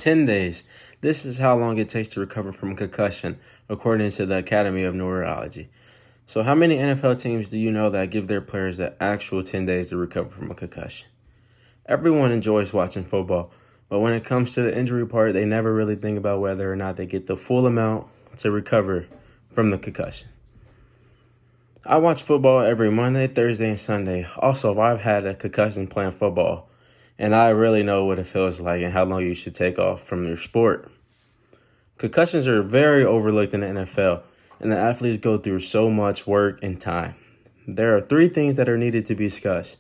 10 days. This is how long it takes to recover from a concussion, according to the Academy of Neurology. So how many NFL teams do you know that give their players the actual 10 days to recover from a concussion? Everyone enjoys watching football, but when it comes to the injury part, they never really think about whether or not they get the full amount to recover from the concussion. I watch football every Monday, Thursday, and Sunday. Also, I've had a concussion playing football, and I really know what it feels like and how long you should take off from your sport. Concussions are very overlooked in the NFL, and the athletes go through so much work and time. There are 3 things that are needed to be discussed: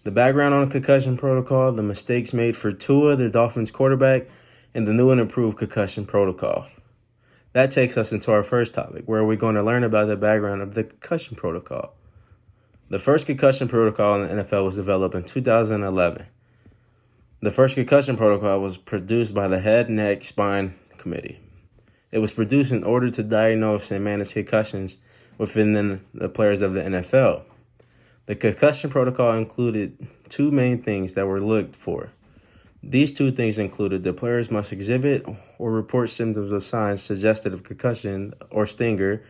the background on the concussion protocol, the mistakes made for Tua, the Dolphins quarterback, and the new and improved concussion protocol. That takes us into our first topic, where we're going to learn about the background of the concussion protocol. The first concussion protocol in the NFL was developed in 2011. The first concussion protocol was produced by the Head, Neck, Spine Committee. It was produced in order to diagnose and manage concussions within the players of the NFL. The concussion protocol included 2 main things that were looked for. These 2 things included the players must exhibit or report symptoms of signs suggestive of concussion or stinger,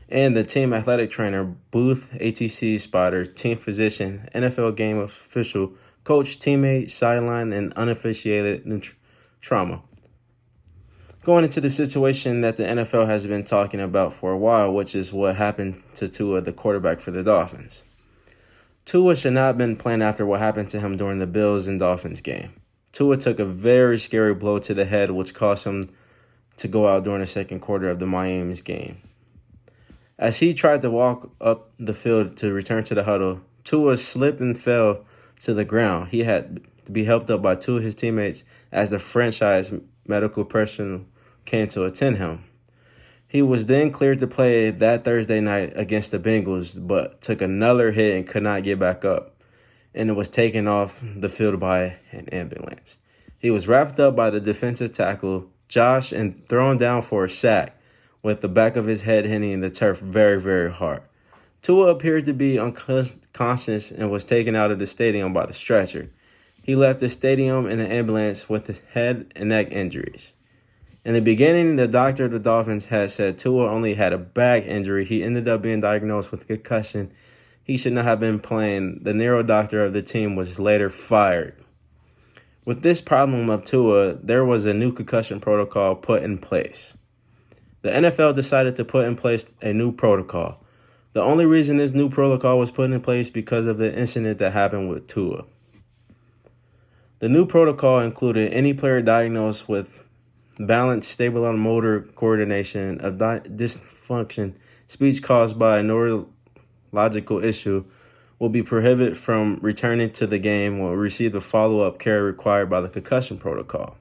and the team athletic trainer, booth, ATC spotter, team physician, NFL game official, coach, teammate, sideline, and unofficiated trauma. Going into the situation that the NFL has been talking about for a while, which is what happened to Tua, the quarterback for the Dolphins. Tua should not have been playing after what happened to him during the Bills and Dolphins game. Tua took a very scary blow to the head, which caused him to go out during the second quarter of the Miami's game. As he tried to walk up the field to return to the huddle, Tua slipped and fell to the ground. He had to be helped up by 2 of his teammates as the franchise medical personnel came to attend him. He was then cleared to play that Thursday night against the Bengals, but took another hit and could not get back up, and it was taken off the field by an ambulance. He was wrapped up by the defensive tackle, Josh, and thrown down for a sack, with the back of his head hitting the turf very, very hard. Tua appeared to be unconscious and was taken out of the stadium by the stretcher. He left the stadium in an ambulance with head and neck injuries. In the beginning, the doctor of the Dolphins had said Tua only had a back injury. He ended up being diagnosed with concussion. He should not have been playing. The neuro doctor of the team was later fired. With this problem of Tua, there was a new concussion protocol put in place. The NFL decided to put in place a new protocol. The only reason this new protocol was put in place because of the incident that happened with Tua. The new protocol included any player diagnosed with balance, stable on motor coordination, of dysfunction, speech caused by a neurological issue will be prohibited from returning to the game or receive the follow-up care required by the concussion protocol.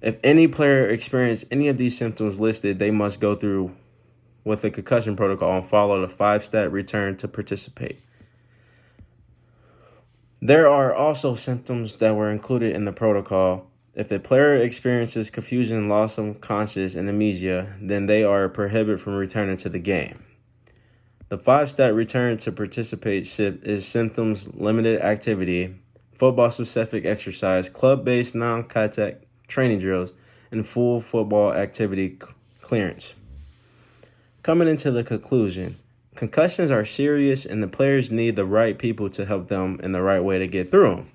If any player experienced any of these symptoms listed, they must go through with the concussion protocol and follow the 5-step return to participate. There are also symptoms that were included in the protocol. If the player experiences confusion, loss of consciousness, and amnesia, then they are prohibited from returning to the game. The 5-step return to participate is symptoms, limited activity, football-specific exercise, club-based non-contact training drills, and full football activity clearance. Coming into the conclusion, concussions are serious and the players need the right people to help them in the right way to get through them.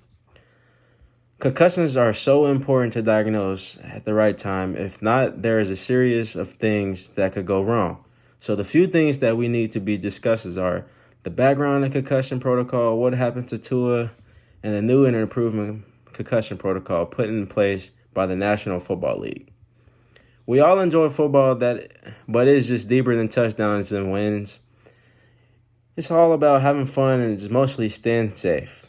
Concussions are so important to diagnose at the right time. If not, there is a series of things that could go wrong. So the few things that we need to be discussed are the background of concussion protocol, what happened to Tua, and the new and improved concussion protocol put in place by the National Football League. We all enjoy football, but it's just deeper than touchdowns and wins. It's all about having fun and it's mostly staying safe.